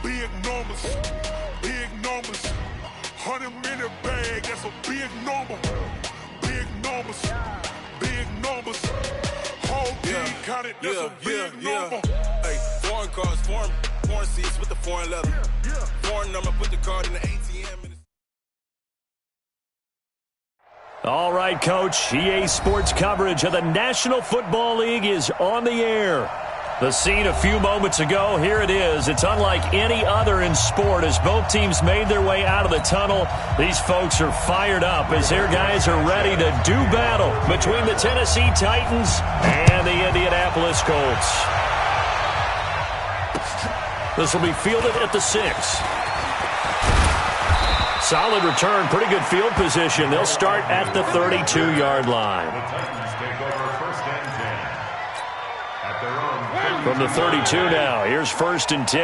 big numbers, big numbers. 100-minute bag, that's a big number. Big numbers, big numbers. Whole team counted, that's a big number. Hey, foreign cars, foreign seats with the foreign leather. Foreign number, put the card in the ATM. All right, Coach. EA Sports coverage of the National Football League is on the air. The scene a few moments ago, here it is. It's unlike any other in sport as both teams made their way out of the tunnel. These folks are fired up as their guys are ready to do battle between the Tennessee Titans and the Indianapolis Colts. This will be fielded at the 6. Solid return, pretty good field position. They'll start at the 32-yard line. From the 32 now, here's 1st and 10.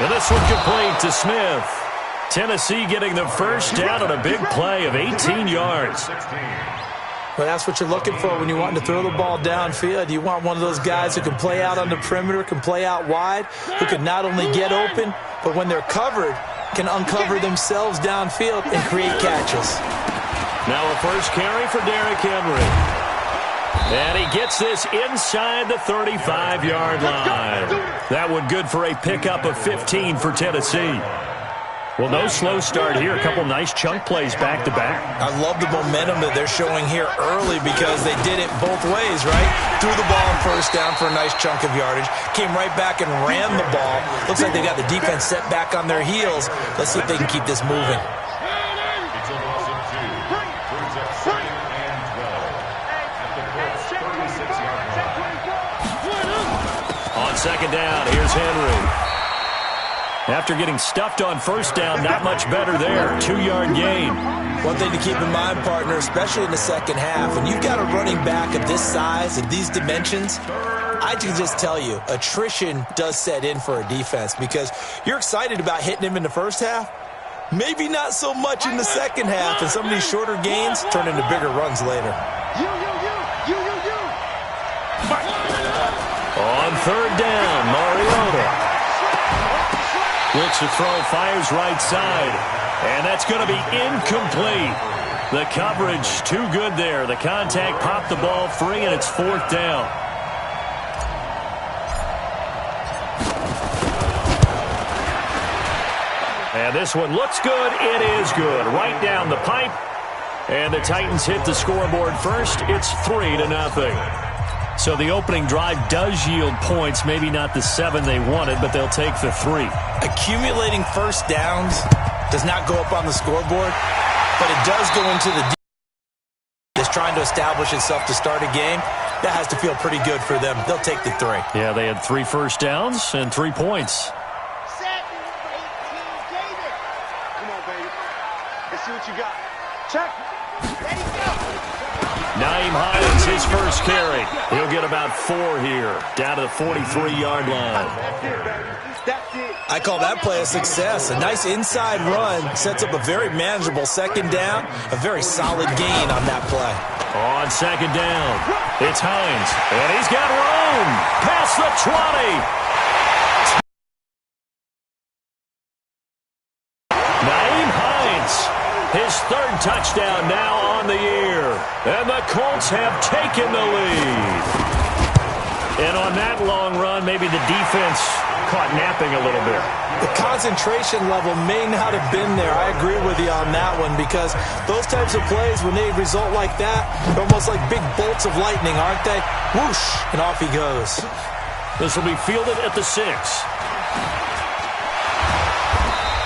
And this one complete to Smith. Tennessee getting the first down on a big play of 18 yards. Well, that's what you're looking for when you want to throw the ball downfield. You want one of those guys who can play out on the perimeter, can play out wide, who can not only get open, but when they're covered, can uncover themselves downfield and create catches. Now a first carry for Derrick Henry. And he gets this inside the 35-yard line. That one good for a pickup of 15 for Tennessee. Well, no slow start here. A couple nice chunk plays back-to-back. I love the momentum that they're showing here early because they did it both ways, right? Threw the ball on first down for a nice chunk of yardage. Came right back and ran the ball. Looks like they got the defense set back on their heels. Let's see if they can keep this moving. On second down, here's Henry. After getting stuffed on first down, not much better there. 2-yard gain. One thing to keep in mind, partner, especially in the second half, when you've got a running back of this size and these dimensions, I can just tell you, attrition does set in for a defense because you're excited about hitting him in the first half. Maybe not so much in the second half, and some of these shorter gains turn into bigger runs later. On third down, Mariota. Looks to throw, fires right side. And that's going to be incomplete. The coverage too good there. The contact popped the ball free, and it's 4th down. And this one looks good. It is good. Right down the pipe. And the Titans hit the scoreboard first. It's 3-0. So the opening drive does yield points, maybe not the 7 they wanted, but they'll take the 3. Accumulating first downs does not go up on the scoreboard, but it does go into the defense that's trying to establish itself to start a game. That has to feel pretty good for them. They'll take the 3. Yeah, they had 3 first downs and 3 points. Come on, baby. Let's see what you got. Check. Ready, go. Naeem Hines, his first carry. He'll get about 4 here, down to the 43-yard line. I call that play a success. A nice inside run sets up a very manageable second down, a very solid gain on that play. On second down, it's Hines, and he's got room past the 20. Naeem Hines, his 3rd touchdown now on the year. And the Colts have taken the lead. And on that long run, maybe the defense caught napping a little bit. The concentration level may not have been there. I agree with you on that one because those types of plays, when they result like that, they're almost like big bolts of lightning, aren't they? Whoosh, and off he goes. This will be fielded at the 6.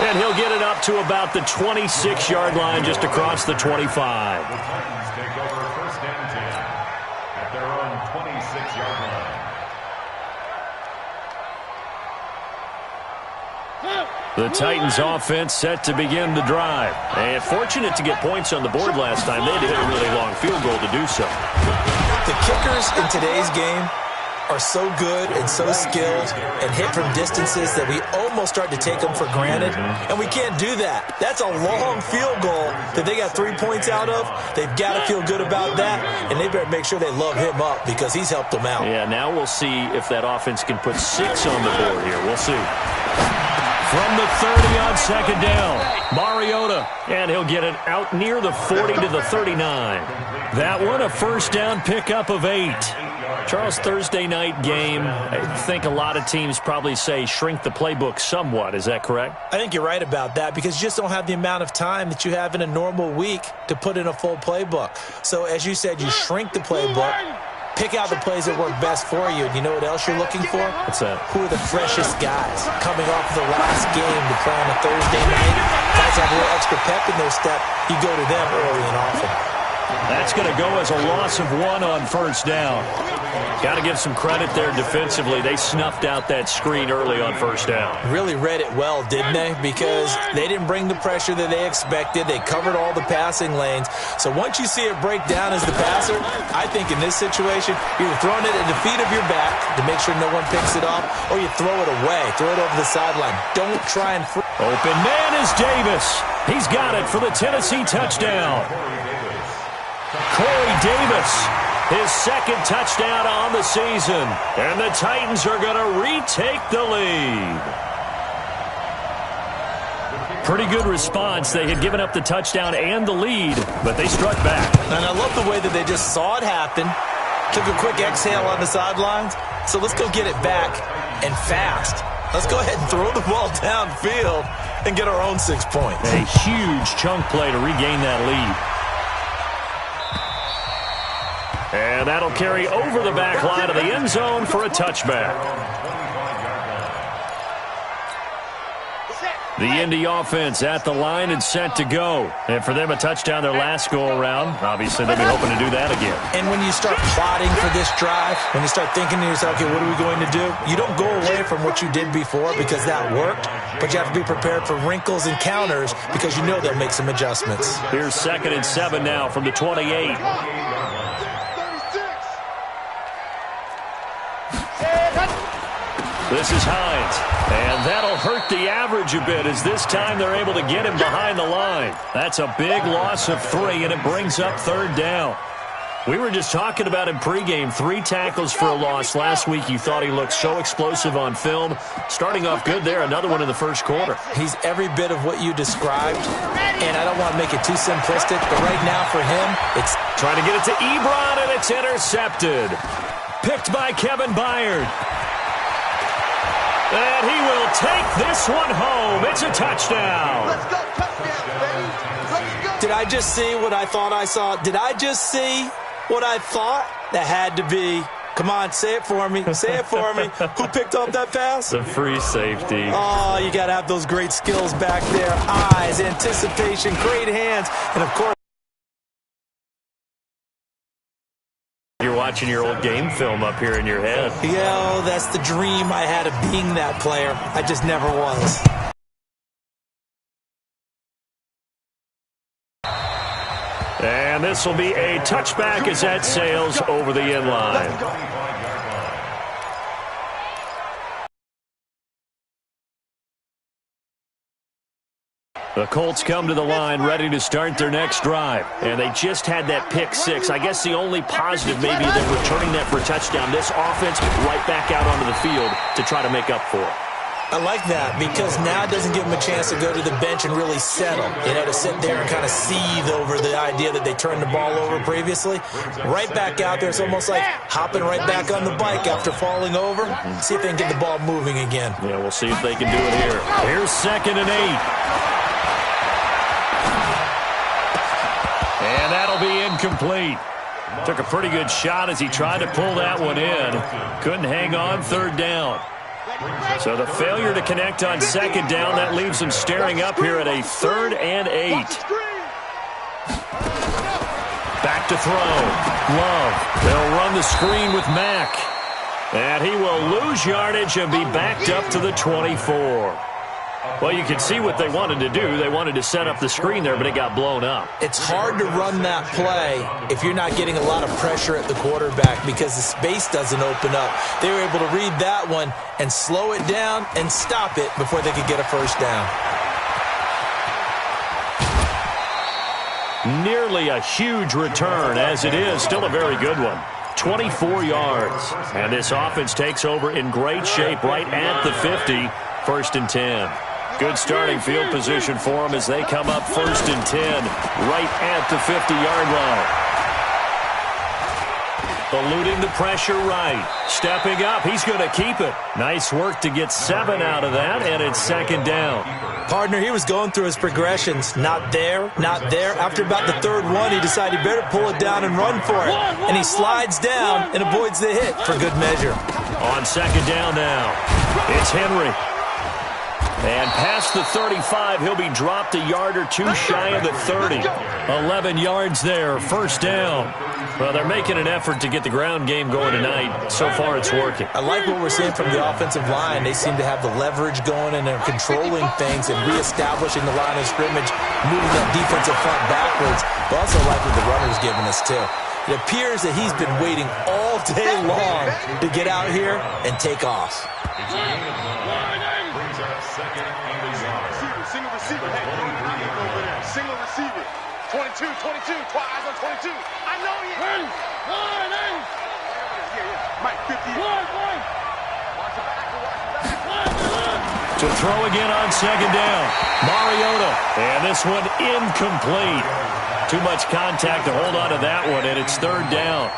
And he'll get it up to about the 26-yard line, just across the 25. The Titans take over 1st and 10 at their own 26-yard line. The Titans offense set to begin the drive. And fortunate to get points on the board last time. They did a really long field goal to do so. The kickers in today's game are so good and so skilled and hit from distances that we almost start to take them for granted, and we can't do that. That's a long field goal that they got 3 points out of. They've got to feel good about that, and they better make sure they love him up because he's helped them out. Yeah, now we'll see if that offense can put 6 on the board here. We'll see. From the 30 on second down, Mariota, and he'll get it out near the 40 to the 39. That one, a first down pickup of 8. Charles, Thursday night game, I think a lot of teams probably say shrink the playbook somewhat. Is that correct? I think you're right about that because you just don't have the amount of time that you have in a normal week to put in a full playbook. So as you said, you shrink the playbook, pick out the plays that work best for you. And you know what else you're looking for? What's that? Who are the freshest guys coming off the last game to play on a Thursday night? Guys have a little extra pep in their step. You go to them early and often. That's going to go as a loss of 1 on first down. Got to give some credit there defensively. They snuffed out that screen early on first down. Really read it well, didn't they? Because they didn't bring the pressure that they expected. They covered all the passing lanes. So once you see it break down as the passer, I think in this situation, you're either throwing it at the feet of your back to make sure no one picks it off, or you throw it away. Throw it over the sideline. Don't try and... Open man is Davis. He's got it for the Tennessee touchdown. Corey Davis, his second touchdown on the season. And the Titans are going to retake the lead. Pretty good response. They had given up the touchdown and the lead, but they struck back. And I love the way that they just saw it happen, took a quick exhale on the sidelines. So let's go get it back and fast. Let's go ahead and throw the ball downfield and get our own 6 points. A huge chunk play to regain that lead. And that'll carry over the back line of the end zone for a touchback. The Indy offense at the line and set to go. And for them, a touchdown their last go-around. Obviously, they'll be hoping to do that again. And when you start plotting for this drive, when you start thinking to yourself, okay, what are we going to do? You don't go away from what you did before because that worked, but you have to be prepared for wrinkles and counters because you know they'll make some adjustments. Here's 2nd and 7 now from the 28. This is Hines, and that'll hurt the average a bit as this time they're able to get him behind the line. That's a big loss of 3, and it brings up 3rd down. We were just talking about him pregame, 3 tackles for a loss. Last week you thought he looked so explosive on film. Starting off good there, another one in the first quarter. He's every bit of what you described, and I don't want to make it too simplistic, but right now for him, it's... Trying to get it to Ebron, and it's intercepted. Picked by Kevin Byard. And he will take this one home. It's a touchdown. Let's go, touchdown, baby. Let's go. Did I just see what I thought I saw? Did I just see what I thought? That had to be. Come on, say it for me. Say it for me. Who picked up that pass? The free safety. Oh, you got to have those great skills back there. Eyes, anticipation, great hands, and, of course, you're watching your old game film up here in your head. yo, that's the dream I had of being that player. I just never was. And this will be a touchback as that sails over the end line. The Colts come to the line ready to start their next drive. And they just had that pick 6. I guess the only positive maybe them returning that for a touchdown. This offense right back out onto the field to try to make up for it. I like that because now it doesn't give them a chance to go to the bench and really settle. You know, to sit there and kind of seethe over the idea that they turned the ball over previously. Right back out there. It's almost like hopping right back on the bike after falling over. See if they can get the ball moving again. Yeah, we'll see if they can do it here. Here's 2nd and 8. And that'll be incomplete. Took a pretty good shot as he tried to pull that one in. Couldn't hang on, 3rd down. So the failure to connect on 2nd down, that leaves him staring up here at a 3rd and 8. Back to throw. Love. They'll run the screen with Mack. And he will lose yardage and be backed up to the 24. Well, you can see what they wanted to do. They wanted to set up the screen there, but it got blown up. It's hard to run that play if you're not getting a lot of pressure at the quarterback because the space doesn't open up. They were able to read that one and slow it down and stop it before they could get a first down. Nearly a huge return, as it is still a very good one. 24 yards. And this offense takes over in great shape right at the 50, 1st and 10. Good starting field position for them as they come up 1st and 10 right at the 50-yard line. Eluding the pressure right. Stepping up. He's going to keep it. Nice work to get 7 out of that, and it's 2nd down. Partner, he was going through his progressions. Not there, not there. After about the 3rd one, he decided he better pull it down and run for it. And he slides down and avoids the hit for good measure. On 2nd down now, it's Henry. And past the 35, he'll be dropped a yard or two shy of the 30. 11 yards there, 1st down. Well, they're making an effort to get the ground game going tonight. So far, it's working. I like what we're seeing from the offensive line. They seem to have the leverage going, and they're controlling things and reestablishing the line of scrimmage, moving that defensive front backwards. But also like what the runner's giving us, too. It appears that he's been waiting all day long to get out here and take off. Single receiver. Hey, over there. Single receiver. 22, 22. Eyes on 22. I know you. Mike, 50. To throw again on 2nd down. Mariota. And this one incomplete. Too much contact to hold on to that one, and it's 3rd down.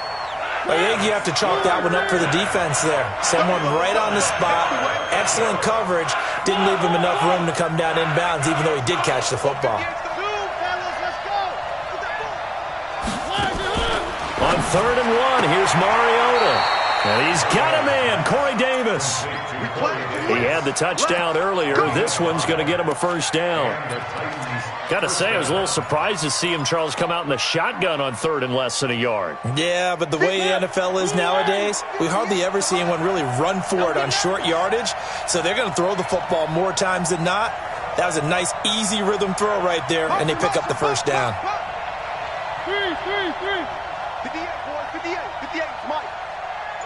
I think you have to chalk that one up for the defense there. Someone right on the spot, excellent coverage, didn't leave him enough room to come down inbounds, even though he did catch the football. On 3rd and 1, here's Mariota. And he's got a man, Corey Davis. He had the touchdown earlier. This one's going to get him a 1st down. Got to say, I was a little surprised to see him, Charles, come out in the shotgun on 3rd and less than a yard. Yeah, but the way the NFL is nowadays, we hardly ever see anyone really run for it on short yardage. So they're going to throw the football more times than not. That was a nice, easy rhythm throw right there, and they pick up the 1st down. 58, boys, 58, Mike.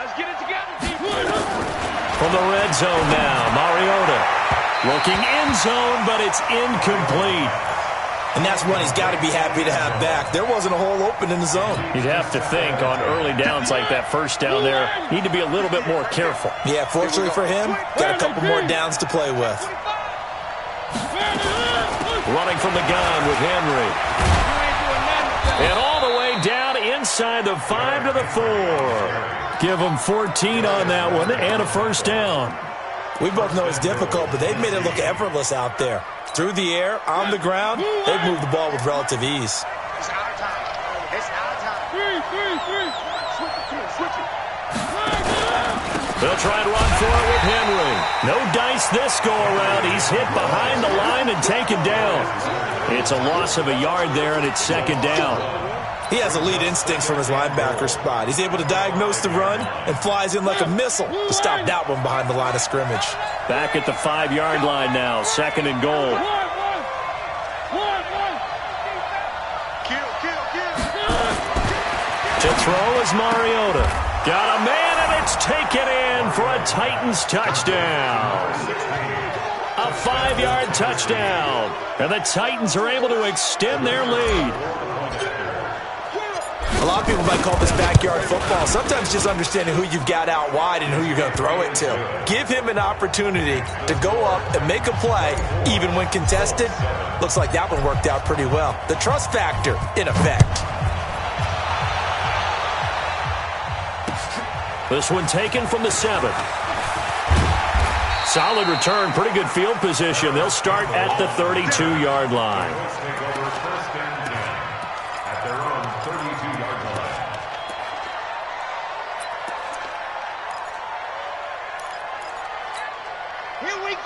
Let's get it together, From the red zone now, Mariota. Looking end zone, but it's incomplete. And that's one he's got to be happy to have back. There wasn't a hole open in the zone. You'd have to think on early downs like that 1st down there, need to be a little bit more careful. Yeah, fortunately for him, got a couple more downs to play with. Running from the gun with Henry. And all the way down inside the 5 to the 4. Give him 14 on that one and a 1st down. We both know it's difficult, but they've made it look effortless out there. Through the air, on the ground, they've moved the ball with relative ease. It's our time. It's our time. Switch it. They'll try and run for it with Henry. No dice this go-around. He's hit behind the line and taken down. It's a loss of a yard there, and it's 2nd down. He has elite instincts from his linebacker spot. He's able to diagnose the run and flies in like a missile to stop that one behind the line of scrimmage. Back at the 5-yard line now, 2nd and goal. To throw is Mariota. Got a man, and it's taken in for a Titans touchdown. A 5-yard touchdown. And the Titans are able to extend their lead. A lot of people might call this backyard football. Sometimes just understanding who you've got out wide and who you're going to throw it to. Give him an opportunity to go up and make a play, even when contested. Looks like that one worked out pretty well. The trust factor in effect. This one taken from the 7. Solid return, pretty good field position. They'll start at the 32-yard line.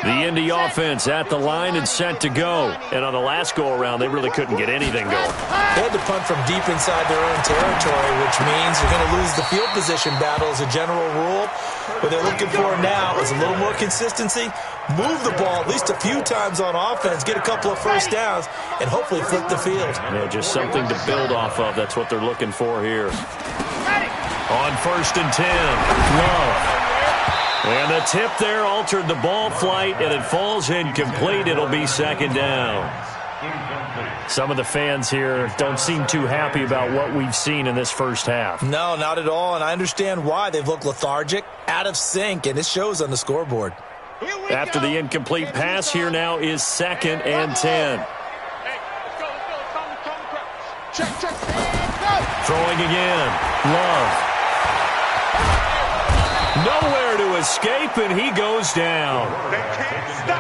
The Indy offense at the line and set to go. And on the last go-around, they really couldn't get anything going. They had to punt from deep inside their own territory, which means you're going to lose the field position battle as a general rule. What they're looking for now is a little more consistency, move the ball at least a few times on offense, get a couple of first downs, and hopefully flip the field. Yeah, just something to build off of. That's what they're looking for here. On 1st and 10, Love. And the tip there altered the ball flight, and it falls incomplete. It'll be 2nd down. Some of the fans here don't seem too happy about what we've seen in this first half. No, not at all, and I understand why. They've looked lethargic, out of sync, and it shows on the scoreboard. After the incomplete pass, here now is 2nd and 10. Throwing again. Love. Nowhere to escape, and he goes down.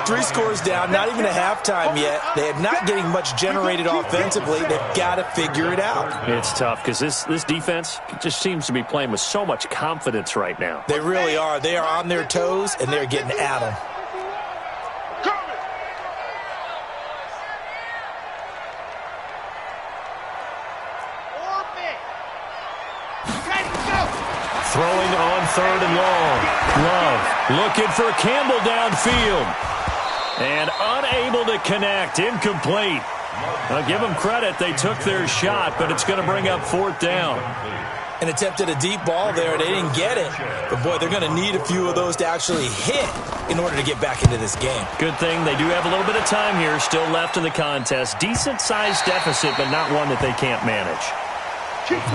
3 scores down, not even a halftime yet. They are not getting much generated offensively. They've got to figure it out. It's tough because this defense just seems to be playing with so much confidence right now. They really are. They are on their toes, and they're getting at them. Throwing on 3rd and long. Love looking for Campbell downfield. And unable to connect. Incomplete. I'll give them credit. They took their shot, but it's going to bring up 4th down. An attempt at a deep ball there. They didn't get it. But, boy, they're going to need a few of those to actually hit in order to get back into this game. Good thing they do have a little bit of time here still left in the contest. Decent-sized deficit, but not one that they can't manage.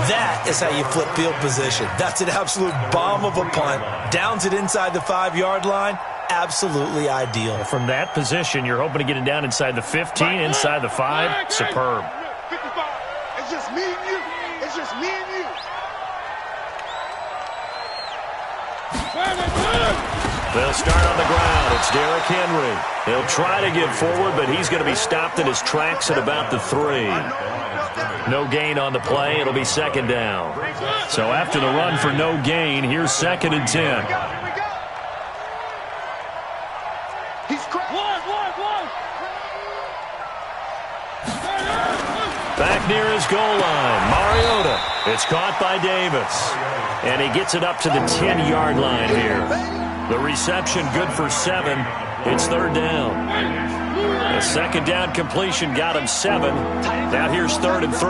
That is how you flip field position. That's an absolute bomb of a punt. Downs it inside the 5-yard line. Absolutely ideal. From that position, you're hoping to get it down inside the 15, inside the 5. Superb. It's just me and you. It's just me and you. They'll start on the ground. It's Derrick Henry. He'll try to get forward, but he's going to be stopped in his tracks at about the 3. No gain on the play. It'll be 2nd down. So after the run for no gain, here's 2nd and 10. Back near his goal line, Mariota. It's caught by Davis. And he gets it up to the 10-yard line here. The reception good for 7. It's 3rd down. The 2nd down completion got him 7. Now here's 3rd and 3.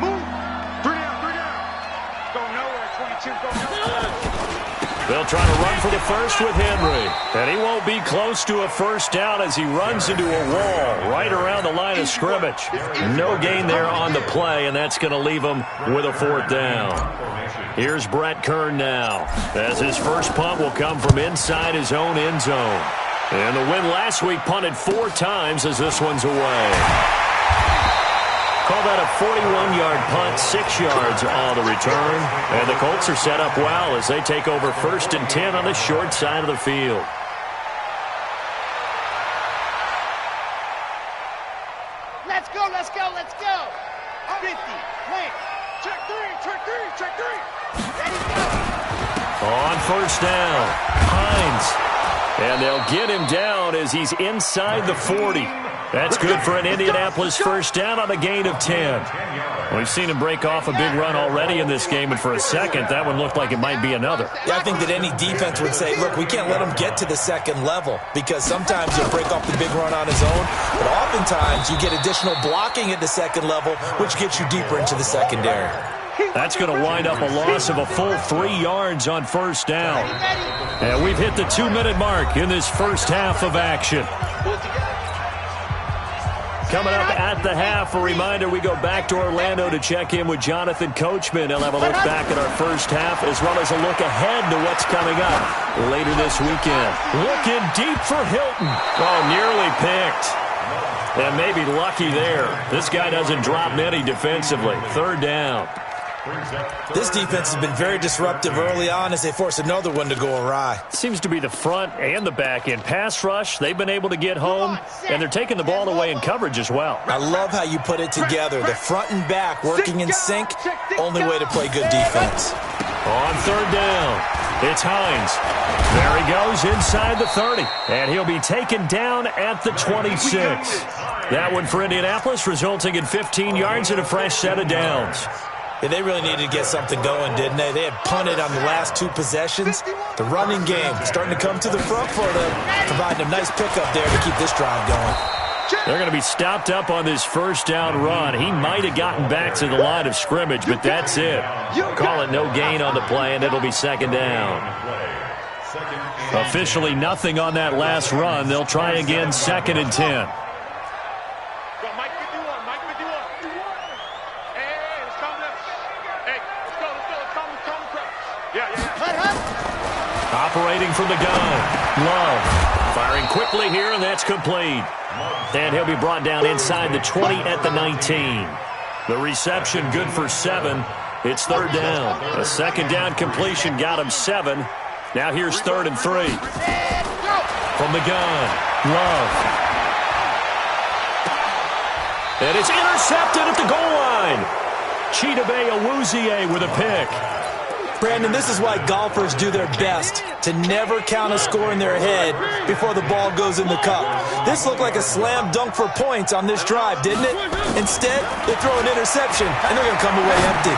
Move. 3 down. Go nowhere, 22. Go nowhere. They'll try to run for the first with Henry. And he won't be close to a first down as he runs into a wall right around the line of scrimmage. No gain there on the play, and that's going to leave him with a 4th down. Here's Brett Kern now, as his first punt will come from inside his own end zone. And the win last week punted 4 times as this one's away. Call that a 41-yard punt, 6 yards on the return. And the Colts are set up well as they take over 1st and 10 on the short side of the field. Let's go. 50. Wait. Check 3. Ready, go. On 1st down, Hines. And they'll get him down as he's inside the 40. That's good for an Indianapolis first down on a gain of 10. We've seen him break off a big run already in this game, and for a second, that one looked like it might be another. Yeah, I think that any defense would say, look, we can't let him get to the 2nd level, because sometimes he'll break off the big run on his own, but oftentimes you get additional blocking at the 2nd level, which gets you deeper into the secondary. That's going to wind up a loss of a full 3 yards on 1st down. And we've hit the 2-minute mark in this first half of action. Coming up at the half, a reminder, we go back to Orlando to check in with Jonathan Coachman. He'll have a look back at our first half as well as a look ahead to what's coming up later this weekend. Looking deep for Hilton. Oh, nearly picked. And maybe lucky there. This guy doesn't drop many defensively. 3rd down. This defense has been very disruptive early on as they force another one to go awry. Seems to be the front and the back end. Pass rush, they've been able to get home, and they're taking the ball away in coverage as well. I love how you put it together. The front and back working in sync. Only way to play good defense. On 3rd down, It's Hines. There he goes inside the 30. And he'll be taken down at the 26. That one for Indianapolis, resulting in 15 yards and a fresh set of downs. Yeah, they really needed to get something going, didn't they? They had punted on the last 2 possessions. The running game starting to come to the front for them, providing a nice pickup there to keep this drive going. They're going to be stopped up on this first down run. He might have gotten back to the line of scrimmage, but that's it. Call it no gain on the play, and it'll be second down. Officially nothing on that last run. They'll try again, 2nd and 10. Operating from the gun. Love. Firing quickly here, and that's complete. And he'll be brought down inside the 20 at the 19. The reception good for 7. It's 3rd down. A 2nd down completion got him 7. Now here's 3rd and 3. From the gun. Love. And it's intercepted at the goal line. Chidobe Awuzie with a pick. Brandon, this is why golfers do their best to never count a score in their head before the ball goes in the cup. This looked like a slam dunk for points on this drive, didn't it? Instead, they throw an interception, and they're going to come away empty.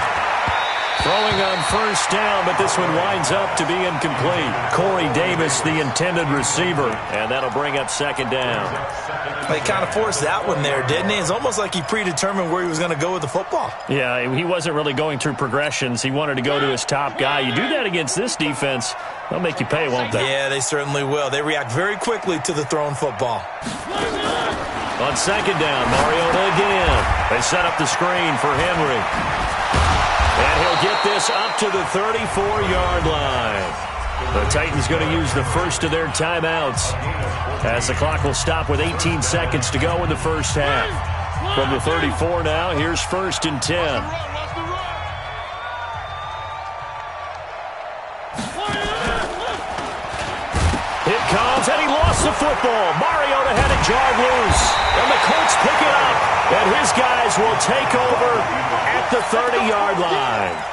Throwing on first down, but this one winds up to be incomplete. Corey Davis, the intended receiver, and that'll bring up 2nd down. He kind of forced that one there, didn't he? It's almost like he predetermined where he was going to go with the football. Yeah, he wasn't really going through progressions. He wanted to go to his top guy. You do that against this defense, they'll make you pay, won't they? Yeah, they certainly will. They react very quickly to the thrown football. On 2nd down, Mariota again. They set up the screen for Henry. And he'll get this up to the 34-yard line. The Titans going to use the first of their timeouts as the clock will stop with 18 seconds to go in the first half. From the 34 now, here's 1st and 10. It comes, and he lost the football. Mariota had it jarred loose, and the Colts pick it up, and his guys will take over at the 30-yard line.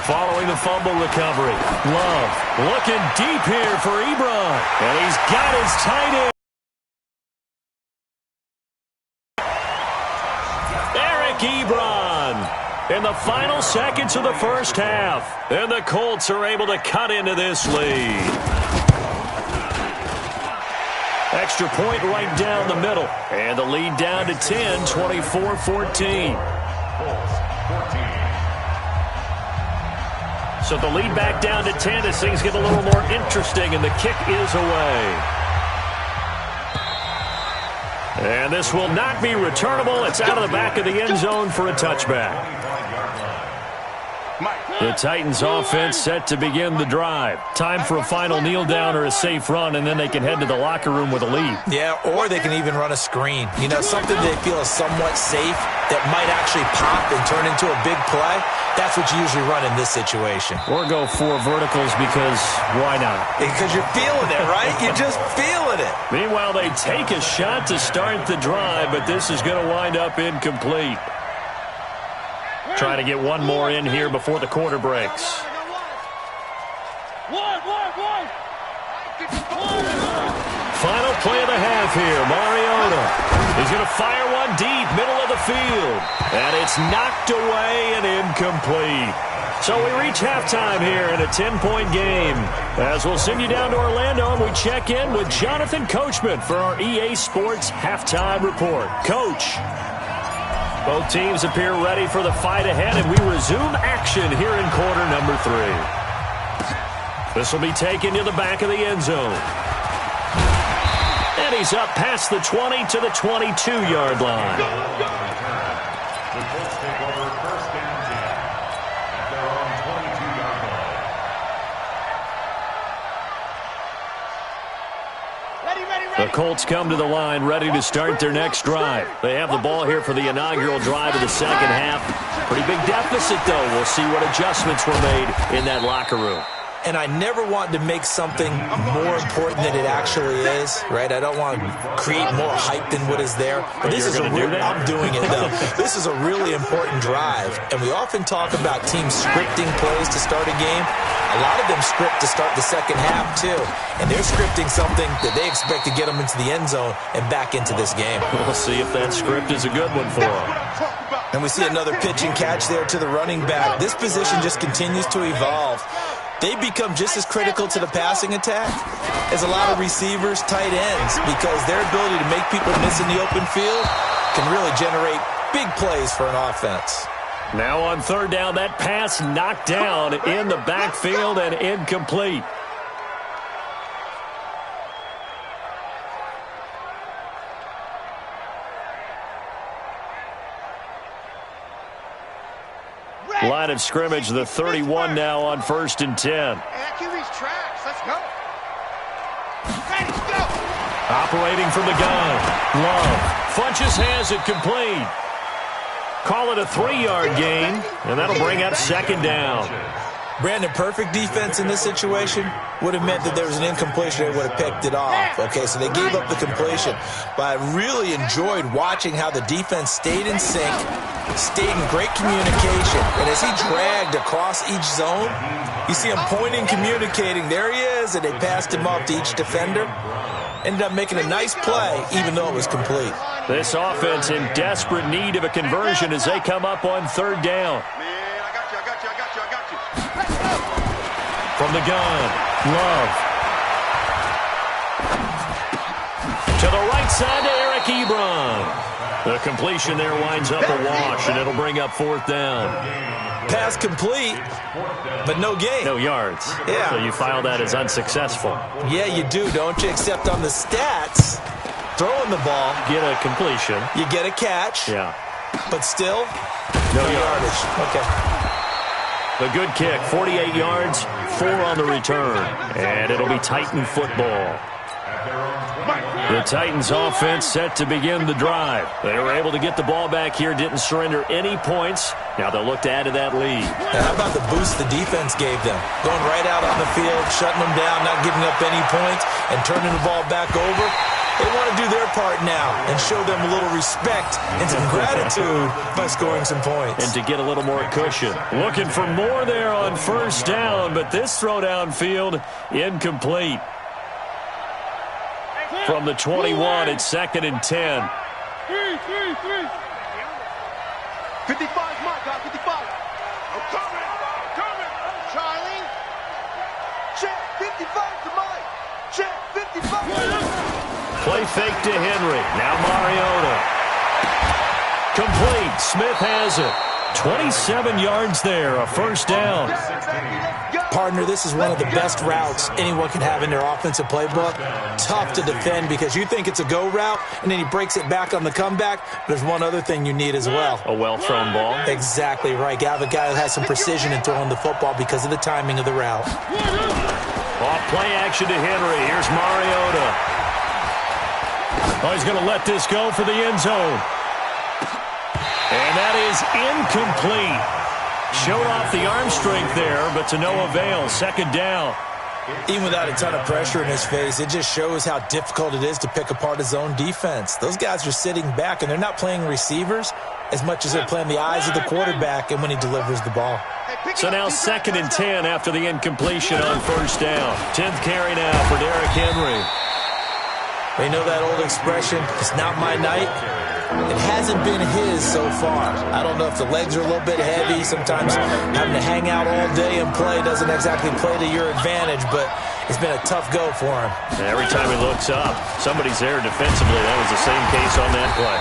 Following the fumble recovery, Love looking deep here for Ebron, and he's got his tight end. Eric Ebron in the final seconds of the first half, and the Colts are able to cut into this lead. Extra point right down the middle, and the lead down to 10, 24-14. So the lead back down to 10 as things get a little more interesting, and the kick is away. And this will not be returnable. It's out of the back of the end zone for a touchback. The Titans offense set to begin the drive. Time for a final kneel down or a safe run, and then they can head to the locker room with a lead. Yeah, or they can even run a screen. You know, something they feel is somewhat safe that might actually pop and turn into a big play. That's what you usually run in this situation. Or go 4 verticals because why not? Because you're feeling it, right? You're just feeling it. Meanwhile, they take a shot to start the drive, but this is going to wind up incomplete. Trying to get one more in here before the quarter breaks. Final play of the half here. Mariota. He's going to fire one deep, middle of the field. And it's knocked away and incomplete. So we reach halftime here in a 10-point game. As we'll send you down to Orlando, and we check in with Jonathan Coachman for our EA Sports Halftime Report. Coach. Both teams appear ready for the fight ahead, and we resume action here in quarter number 3. This will be taken to the back of the end zone. And he's up past the 20 to the 22-yard line. The Colts take over 1st and 10 at their own 22-yard The Colts come to the line ready to start their next drive. They have the ball here for the inaugural drive of the second half. Pretty big deficit, though. We'll see what adjustments were made in that locker room. And I never want to make something more important than it actually is, right? I don't want to create more hype than what is there. But this is I'm doing it, though. This is a really important drive. And we often talk about teams scripting plays to start a game. A lot of them script to start the second half, too. And they're scripting something that they expect to get them into the end zone and back into this game. We'll see if that script is a good one for them. And we see another pitch and catch there to the running back. This position just continues to evolve. They become just as critical to the passing attack as a lot of receivers, tight ends, because their ability to make people miss in the open field can really generate big plays for an offense. Now on third down, that pass knocked down in the backfield and incomplete. Line of scrimmage, the 31 now on 1st and 10. QB's tracks. Let's go. Let's go. Operating from the gun. Love. Funches has it complete. Call it a 3-yard gain, and that'll bring up second down. Brandon, perfect defense in this situation would have meant that there was an incompletion. They would have picked it off. Okay, so they gave up the completion. But I really enjoyed watching how the defense stayed in sync, stayed in great communication. And as he dragged across each zone, you see him pointing, communicating. There he is, and they passed him off to each defender. Ended up making a nice play, even though it was complete. This offense in desperate need of a conversion as they come up on third down. From the gun, Love. To the right side to Eric Ebron. The completion there winds up a wash, and it'll bring up fourth down. Pass complete, but no gain. No yards. Yeah. So you file that as unsuccessful. Yeah, you do, don't you? Except on the stats, throwing the ball. Get a completion. You get a catch. Yeah. But still, no yardage. Okay. The good kick, 48 yards, 4 on the return. And it'll be Titan football. The Titans offense set to begin the drive. They were able to get the ball back here, didn't surrender any points. Now they'll look to add to that lead. Now how about the boost the defense gave them? Going right out on the field, shutting them down, not giving up any points, and turning the ball back over. They want to do their part now and show them a little respect and some gratitude by scoring some points. And to get a little more cushion. Looking for more there on first down, but this throw downfield incomplete. From the 21, it's 2nd and 10. 55's my guy, 55. I'm coming. Charlie. Check, 55's to mine. Check, 55. Play fake to Henry. Now Mariota. Complete. Smith has it. 27 yards there, a first down. Partner, this is one of the best routes anyone can have in their offensive playbook. Tough to defend because you think it's a go route, and then he breaks it back on the comeback. There's one other thing you need as well. A well-thrown ball. Exactly right. You have a guy who has some precision in throwing the football because of the timing of the route. Off play action to Henry. Here's Mariota. Oh, he's going to let this go for the end zone. And that is incomplete. Showed off the arm strength there, but to no avail. Second down. Even without a ton of pressure in his face, it just shows how difficult it is to pick apart his own defense. Those guys are sitting back, and they're not playing receivers as much as they're playing the eyes of the quarterback and when he delivers the ball. So now 2nd and 10 after the incompletion on first down. 10th carry now for Derrick Henry. You know that old expression, it's not my night? It hasn't been his so far. I don't know if the legs are a little bit heavy. Sometimes having to hang out all day and play doesn't exactly play to your advantage, but it's been a tough go for him. And every time he looks up, somebody's there defensively. That was the same case on that play.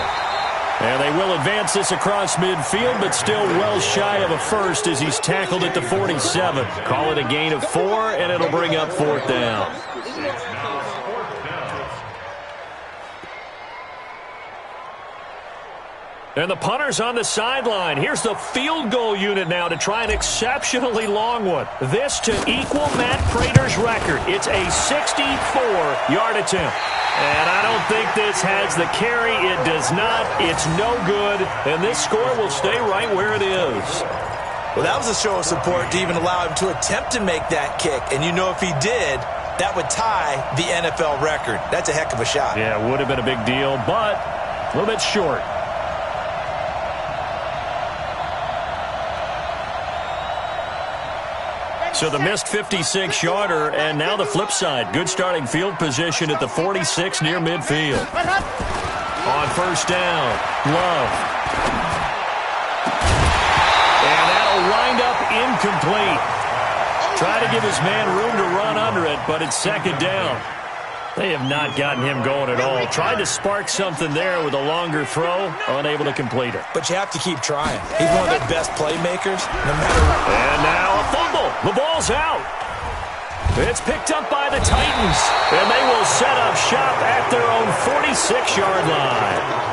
And they will advance this across midfield, but still well shy of a first as he's tackled at the 47. Call it a gain of 4, and it'll bring up fourth down. And the punter's on the sideline. Here's the field goal unit now to try an exceptionally long one. This to equal Matt Prater's record. It's a 64-yard attempt. And I don't think this has the carry. It does not. It's no good. And this score will stay right where it is. Well, that was a show of support to even allow him to attempt to make that kick. And you know if he did, that would tie the NFL record. That's a heck of a shot. Yeah, it would have been a big deal, but a little bit short. So the missed 56-yarder, and now the flip side. Good starting field position at the 46 near midfield. On first down, Love. And that'll wind up incomplete. Try to give his man room to run under it, but it's second down. They have not gotten him going at all. Tried to spark something there with a longer throw, unable to complete it. But you have to keep trying. He's one of their best playmakers, no matter what. And now a fumble. The ball's out. It's picked up by the Titans, and they will set up shop at their own 46-yard line.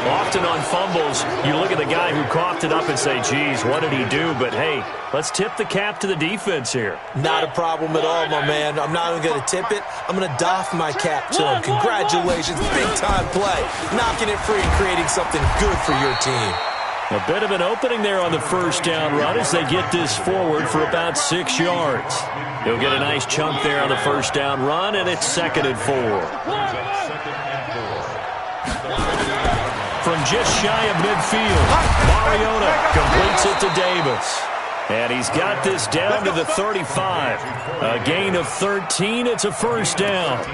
Often on fumbles, you look at the guy who coughed it up and say, geez, what did he do? But, hey, let's tip the cap to the defense here. Not a problem at all, my man. I'm not even going to tip it. I'm going to doff my cap to him. Congratulations. Big-time play. Knocking it free and creating something good for your team. A bit of an opening there on the first down run as they get this forward for about 6 yards. He'll get a nice chunk there on the first down run, and it's 2nd and 4. From just shy of midfield, Mariota completes it to Davis. And he's got this down to the 35. A gain of 13. It's a first down.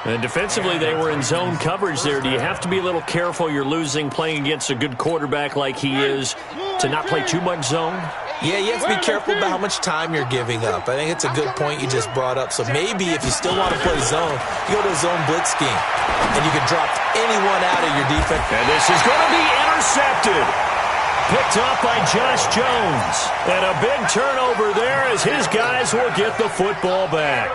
And defensively, they were in zone coverage there. Do you have to be a little careful? You're losing playing against a good quarterback like he is to not play too much zone? Yeah, you have to be careful about how much time you're giving up. I think it's a good point you just brought up. So maybe if you still want to play zone, you go to a zone blitz scheme. And you can drop anyone out of your defense. And this is going to be intercepted. Picked up by Josh Jones. And a big turnover there as his guys will get the football back.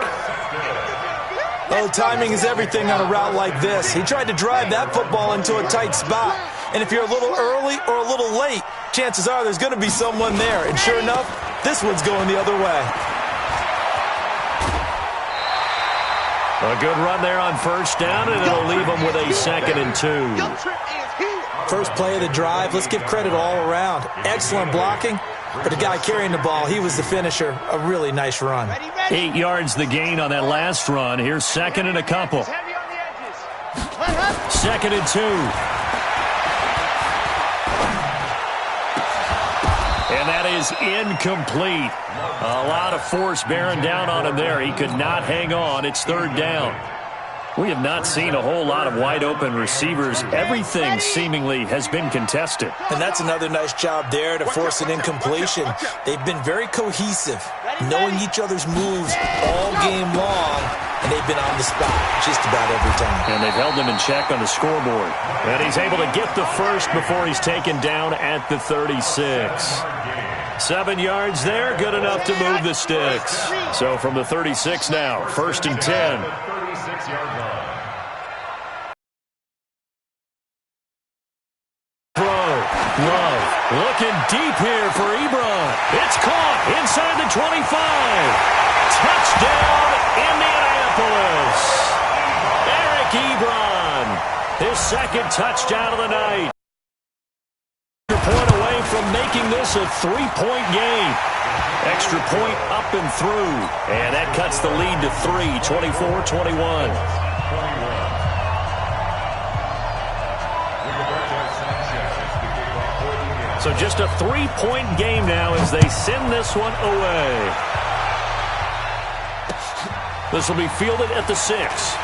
Oh, timing is everything on a route like this. He tried to drive that football into a tight spot. And if you're a little early or a little late, chances are there's going to be someone there. And sure enough, this one's going the other way. A good run there on first down, and it'll leave them with a 2nd and 2. First play of the drive. Let's give credit all around. Excellent blocking. But the guy carrying the ball, he was the finisher. A really nice run. 8 yards the gain on that last run. Here's 2nd and a couple. 2nd and 2. And that is incomplete. A lot of force bearing down on him there. He could not hang on. It's 3rd down. We have not seen a whole lot of wide-open receivers. Everything seemingly has been contested. And that's another nice job there to force an incompletion. They've been very cohesive, knowing each other's moves all game long, and they've been on the spot just about every time. And they've held him in check on the scoreboard. And he's able to get the first before he's taken down at the 36. 7 yards there, good enough to move the sticks. So from the 36 now, 1st and 10. 36-yard line. Love looking deep here for Ebron. It's caught inside the 25. Touchdown, Indianapolis. Eric Ebron, his 2nd touchdown of the night. Point away from making this a 3-point game. Extra point up and through. And that cuts the lead to 3, 24-21. So just a 3-point game now as they send this one away. This will be fielded at the 6.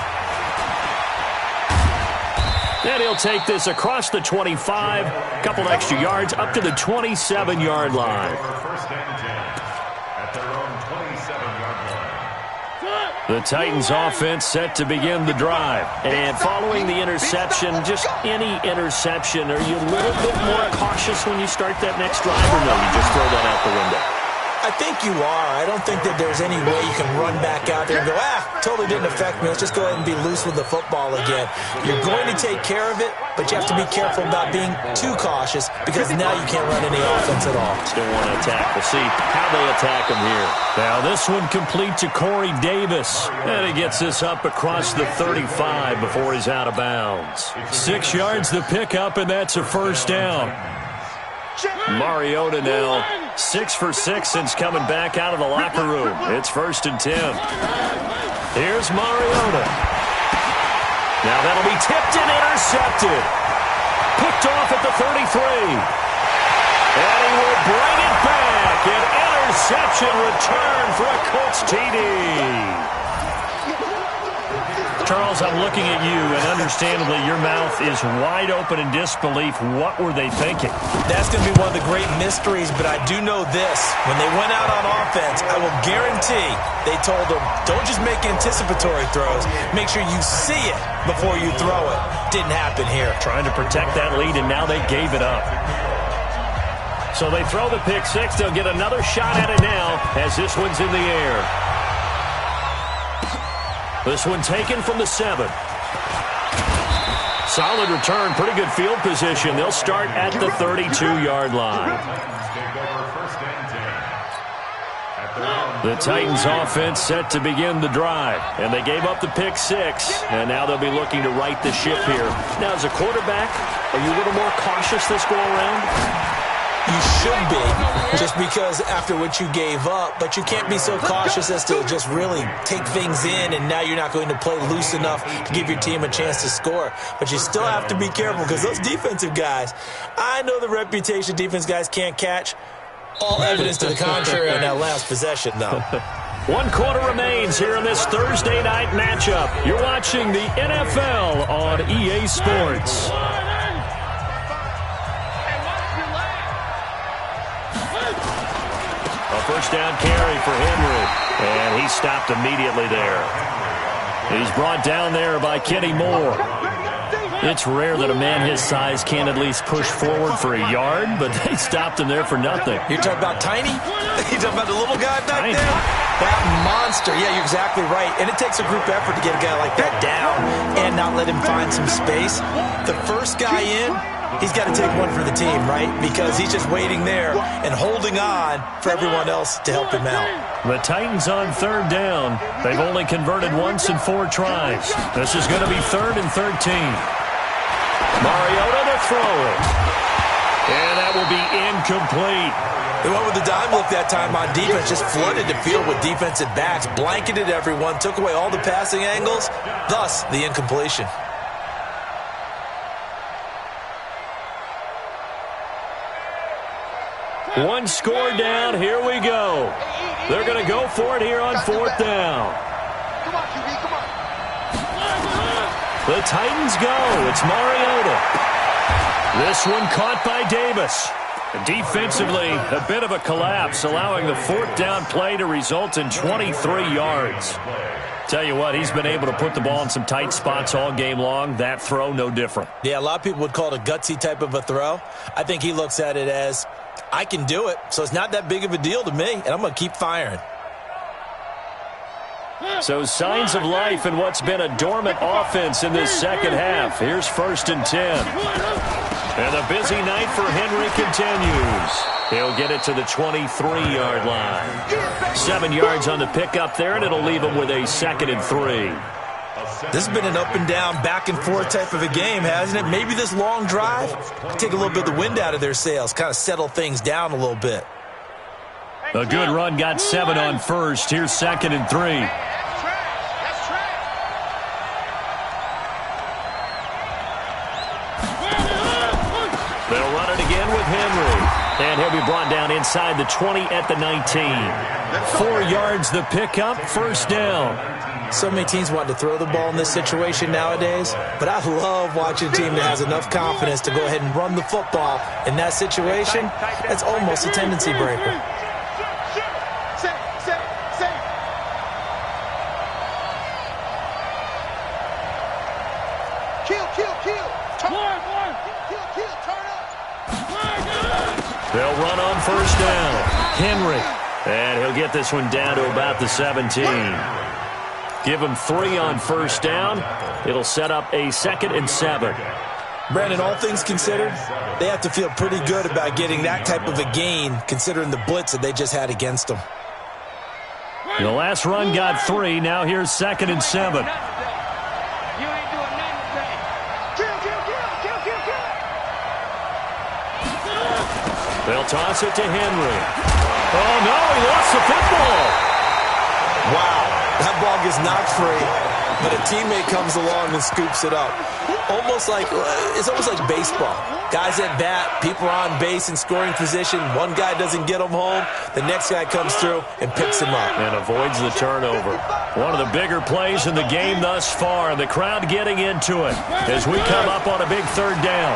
And he'll take this across the 25, a couple extra yards, up to the 27-yard line. First and 10 at their own 27-yard line. The Titans offense set to begin the drive. And following the interception, just any interception, are you a little bit more cautious when you start that next drive, or no, you just throw that out the window? I think you are. I don't think that there's any way you can run back out there and go, totally didn't affect me. Let's just go ahead and be loose with the football again. You're going to take care of it, but you have to be careful about being too cautious because now you can't run any offense at all. Still want to attack. We'll see how they attack him here. Now this one complete to Corey Davis. And he gets this up across the 35 before he's out of bounds. 6 yards the pickup, and that's a first down. Mariota now 6 for 6 since coming back out of the locker room. It's 1st and 10. Here's Mariota. Now that'll be tipped and intercepted. Picked off at the 33. And he will bring it back. An interception return for a Colts TD. Charles, I'm looking at you, and understandably, your mouth is wide open in disbelief. What were they thinking? That's going to be one of the great mysteries, but I do know this. When they went out on offense, I will guarantee they told them, don't just make anticipatory throws. Make sure you see it before you throw it. Didn't happen here. Trying to protect that lead, and now they gave it up. So they throw the pick six. They'll get another shot at it now as this one's in the air. This one taken from the 7. Solid return, pretty good field position. They'll start at the 32-yard line. The Titans offense set to begin the drive, and they gave up the pick six, and now they'll be looking to right the ship here. Now, as a quarterback, are you a little more cautious this go-around? You should be, just because after what you gave up, but you can't be so cautious as to just really take things in, and now you're not going to play loose enough to give your team a chance to score. But you still have to be careful because those defensive guys, I know the reputation defense guys can't catch. All evidence to the contrary on that last possession, though. 1 quarter remains here in this Thursday night matchup. You're watching the NFL on EA Sports. A first down carry for Henry, and he stopped immediately there. He's brought down there by Kenny Moore. It's rare that a man his size can at least push forward for a yard, but they stopped him there for nothing. You're talking about Tiny? You're talking about the little guy back there? That monster. Yeah, you're exactly right. And it takes a group effort to get a guy like that down and not let him find some space. The first guy in, he's got to take one for the team, right? Because he's just waiting there and holding on for everyone else to help him out. The Titans on 3rd down. They've only converted once in 4 tries. This is going to be 3rd and 13. Mariota to throw it. And that will be incomplete. They went with the dime look that time on defense, just flooded the field with defensive backs, blanketed everyone, took away all the passing angles, thus the incompletion. One score down. Here we go. They're going to go for it here on 4th down. Come on, QB, come on. The Titans go. It's Mariota. This one caught by Davis. Defensively, a bit of a collapse, allowing the 4th down play to result in 23 yards. Tell you what, he's been able to put the ball in some tight spots all game long. That throw, no different. Yeah, a lot of people would call it a gutsy type of a throw. I think he looks at it as, I can do it, so it's not that big of a deal to me, and I'm going to keep firing. So signs of life in what's been a dormant offense in this second half. Here's 1st and 10. And the busy night for Henry continues. He'll get it to the 23-yard line. 7 yards on the pickup there, and it'll leave him with a 2nd and 3. This has been an up and down, back and forth type of a game, hasn't it? Maybe this long drive take a little bit of the wind out of their sails, kind of settle things down a little bit. A good run got 7 on 1st. Here's 2nd and 3. They'll run it again with Henry. And he'll be brought down inside the 20 at the 19. 4 yards the pickup, 1st down. So many teams want to throw the ball in this situation nowadays, but I love watching a team that has enough confidence to go ahead and run the football. In that situation, that's almost a tendency breaker. They'll run on 1st down. Henry And he'll get this one down to about the 17. Give him 3 on first down. It'll set up a 2nd and 7. Brandon, all things considered, they have to feel pretty good about getting that type of a gain considering the blitz that they just had against them. The last run got 3. Now here's 2nd and 7. They'll toss it to Henry. Oh, no, he lost the football. Wow, that ball gets knocked free, but a teammate comes along and scoops it up. It's almost like baseball. Guys at bat, people are on base in scoring position. One guy doesn't get him home. The next guy comes through and picks him up. And avoids the turnover. One of the bigger plays in the game thus far. The crowd getting into it as we come up on a big 3rd down.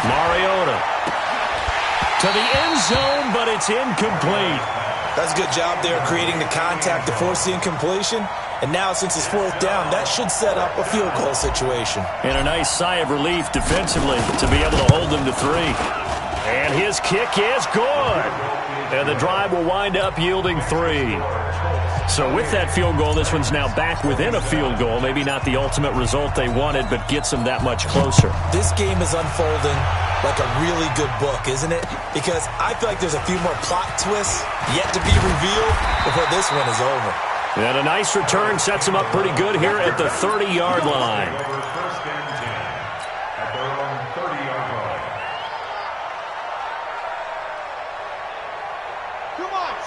Mariota to the end zone, but it's incomplete. That's a good job there creating the contact to force the incompletion. And now, since it's 4th down, that should set up a field goal situation. And a nice sigh of relief defensively to be able to hold them to 3. And his kick is good. And the drive will wind up yielding 3. So with that field goal, this one's now back within a field goal. Maybe not the ultimate result they wanted, but gets them that much closer. This game is unfolding like a really good book, isn't it? Because I feel like there's a few more plot twists yet to be revealed before this one is over. And a nice return sets them up pretty good here at the 30-yard line. First and 10 at their own 30-yard line.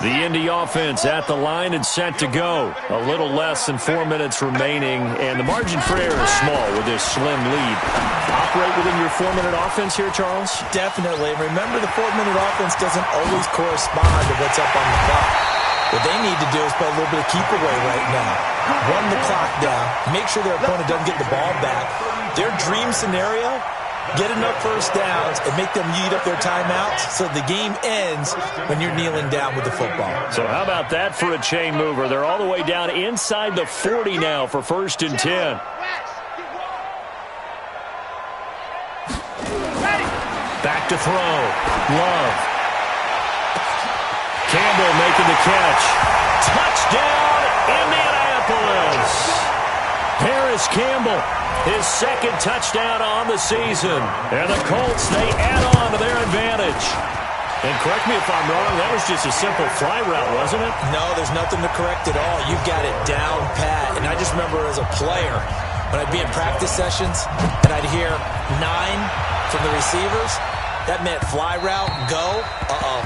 The Indy offense at the line and set to go. A little less than 4 minutes remaining, and the margin for error is small with this slim lead. Operate within your 4-minute offense here, Charles? Definitely. Remember, the 4-minute offense doesn't always correspond to what's up on the clock. What they need to do is play a little bit of keep away right now. Run the clock down. Make sure their opponent doesn't get the ball back. Their dream scenario, get enough first downs and make them eat up their timeouts so the game ends when you're kneeling down with the football. So how about that for a chain mover? They're all the way down inside the 40 now for 1st and 10. Back to throw. Love. Campbell making the catch. Touchdown, Indianapolis. Harris Campbell, his 2nd touchdown on the season. And the Colts, they add on to their advantage. And correct me if I'm wrong, that was just a simple fly route, wasn't it? No, there's nothing to correct at all. You've got it down pat. And I just remember as a player, when I'd be in practice sessions and I'd hear 9 from the receivers, that meant fly route, go,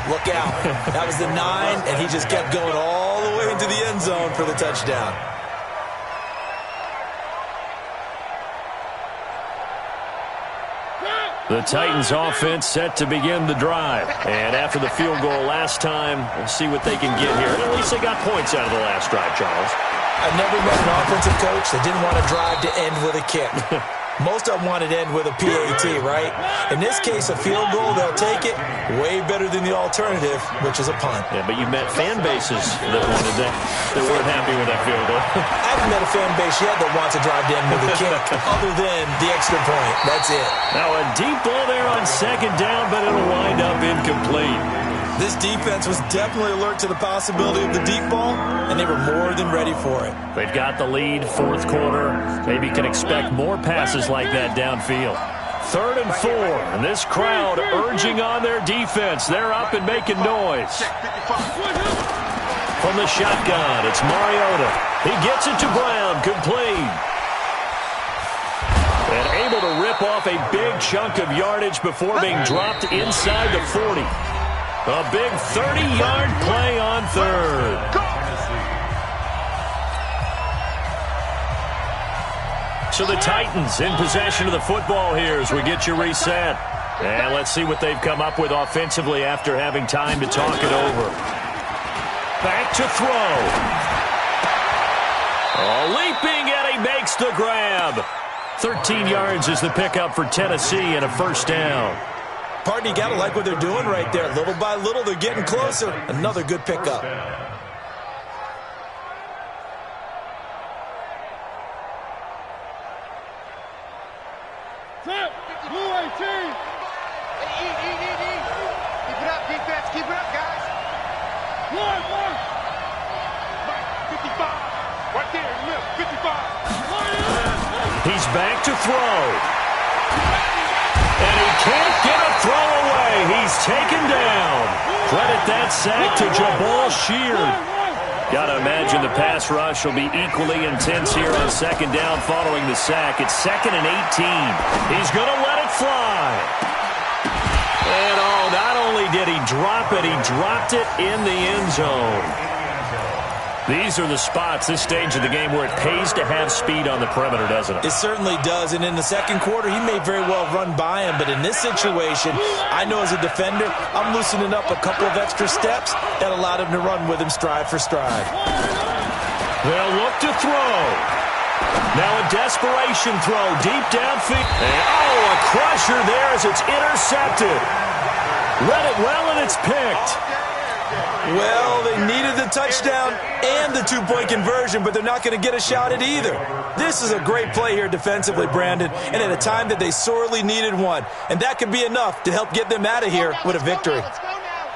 look out. That was the 9, and he just kept going all the way into the end zone for the touchdown. The Titans offense set to begin the drive. And after the field goal last time, we'll see what they can get here. At least they got points out of the last drive, Charles. I've never met an offensive coach that didn't want a drive to end with a kick. Most of them want it to end with a PAT, right? In this case, a field goal, they'll take it. Way better than the alternative, which is a punt. Yeah, but you've met fan bases that wanted that, that weren't happy with that field goal. I haven't met a fan base yet that wants a drive to end with a kick, other than the extra point. That's it. Now a deep ball there on 2nd down, but it'll wind up incomplete. This defense was definitely alert to the possibility of the deep ball, and they were more than ready for it. They've got the lead, 4th quarter. Maybe can expect more passes like that downfield. 3rd and 4, and this crowd urging on their defense. They're up and making noise. From the shotgun, it's Mariota. He gets it to Brown, complete. And able to rip off a big chunk of yardage before being dropped inside the 40. A big 30-yard play on 3rd. So the Titans in possession of the football here as we get you reset. And let's see what they've come up with offensively after having time to talk it over. Back to throw. Oh, leaping, and he makes the grab. 13 yards is the pickup for Tennessee and a 1st down. Partner, you got to like what they're doing right there. Little by little, they're getting closer. Another good pickup. Set. Blue 18. Keep it up, defense. Keep it up, guys. Right there, left, 55. He's back to throw. And he can't get a throw away. He's taken down. Credit that sack to Jabal Sheard. Got to imagine the pass rush will be equally intense here on second down following the sack. It's 2nd and 18. He's going to let it fly. And not only did he drop it, he dropped it in the end zone. These are the spots, this stage of the game, where it pays to have speed on the perimeter, doesn't it? It certainly does, and in the second quarter, he may very well run by him, but in this situation, I know as a defender, I'm loosening up a couple of extra steps that allowed him to run with him stride for stride. They'll look to throw. Now a desperation throw deep downfield. And, a crusher there as it's intercepted. Read it well, and it's picked. Well, they needed the touchdown and the two-point conversion, but they're not going to get a shot at either. This is a great play here defensively, Brandon, and at a time that they sorely needed one. And that could be enough to help get them out of here with a victory.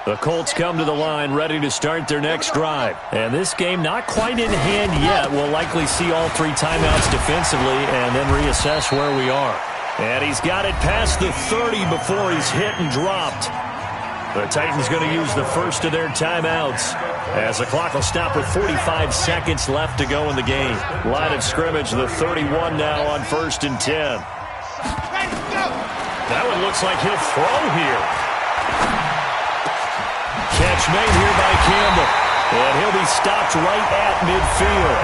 The Colts come to the line ready to start their next drive. And this game not quite in hand yet. We'll likely see all 3 timeouts defensively and then reassess where we are. And he's got it past the 30 before he's hit and dropped. The Titans going to use the first of their timeouts as the clock will stop with 45 seconds left to go in the game. Line of scrimmage, the 31 now on 1st and 10. That one looks like he'll throw here. Catch made here by Campbell. And he'll be stopped right at midfield.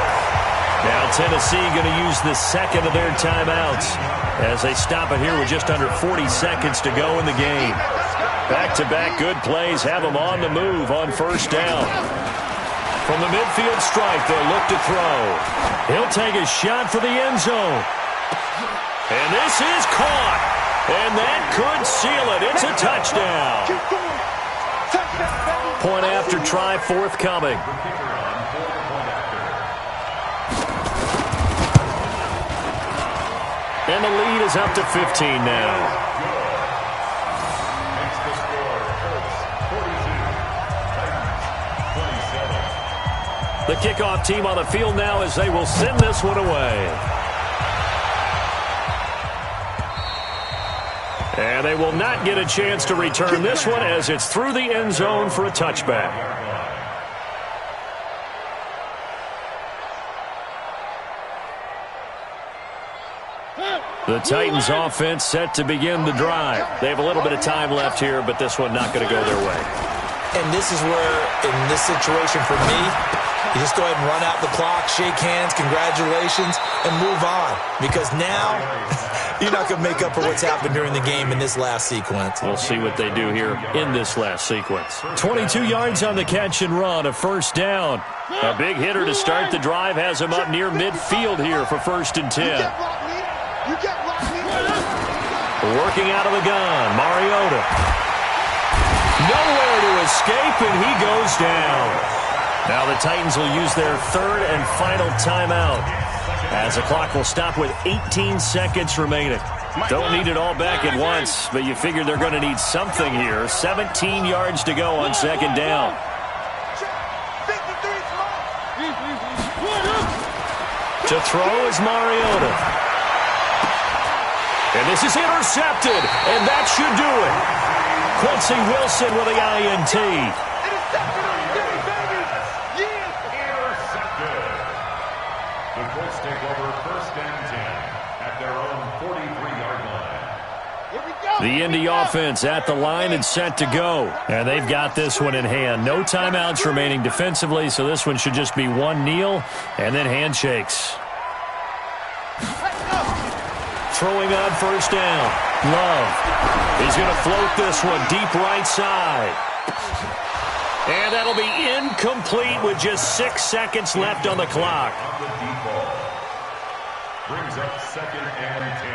Now Tennessee going to use the second of their timeouts as they stop it here with just under 40 seconds to go in the game. Back-to-back good plays have them on the move on 1st down. From the midfield stripe, they'll look to throw. He'll take a shot for the end zone. And this is caught. And that could seal it. It's a touchdown. Point after try forthcoming. And the lead is up to 15 now. The kickoff team on the field now as they will send this one away. And they will not get a chance to return this one as it's through the end zone for a touchback. The Titans offense set to begin the drive. They have a little bit of time left here, but this one not going to go their way. And this is where, in this situation for me, you just go ahead and run out the clock, shake hands, congratulations, and move on. Because now, you're not going to make up for what's happened during the game in this last sequence. We'll see what they do here in this last sequence. 22 yards on the catch and run, a 1st down. A big hitter to start the drive has him up near midfield here for 1st and 10. Working out of the gun, Mariota. Nowhere to escape, and he goes down. Now the Titans will use their 3rd and final timeout as the clock will stop with 18 seconds remaining. Don't need it all back at once, but you figure they're going to need something here. 17 yards to go on 2nd down. To throw is Mariota. And this is intercepted, and that should do it. Quincy Wilson with the INT. The Colts take over 1st and 10 at their own 43-yard line. Here we go. The Indy offense at the line and set to go. And they've got this one in hand. No timeouts remaining defensively, so this one should just be one kneel and then handshakes. Throwing on 1st down. Love. He's going to float this one deep right side. And that'll be incomplete with just 6 seconds left on the clock. On the deep ball. Brings up 2nd and 10.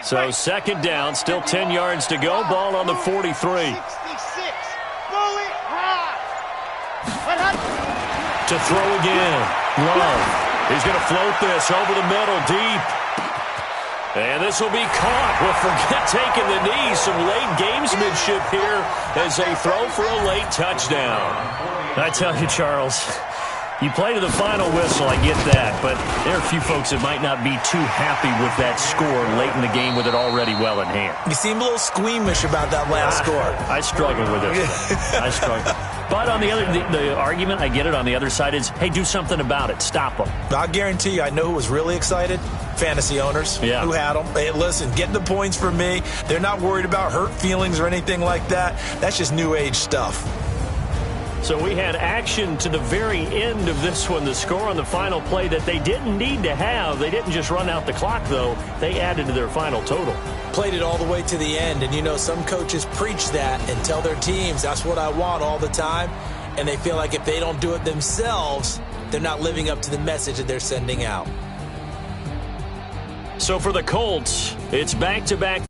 So second down, still 10 yards to go. Ball on the 43. 66. Bully high. To throw again. Love. He's going to float this over the middle, deep. And this will be caught. Well, forget taking the knee. Some late gamesmanship here as they throw for a late touchdown. I tell you, Charles, you play to the final whistle, I get that, but there are a few folks that might not be too happy with that score late in the game with it already well in hand. You seem a little squeamish about that last score. I struggle with it. I struggle. But on the other, the argument, I get it, on the other side is, hey, do something about it. Stop them. I'll guarantee you, I know who was really excited. Fantasy owners who had them. Hey, listen, get the points for me. They're not worried about hurt feelings or anything like that. That's just new age stuff. So we had action to the very end of this one. The score on the final play that they didn't need to have. They didn't just run out the clock, though. They added to their final total. Played it all the way to the end. And, you know, some coaches preach that and tell their teams, that's what I want all the time. And they feel like if they don't do it themselves, they're not living up to the message that they're sending out. So for the Colts, it's back-to-back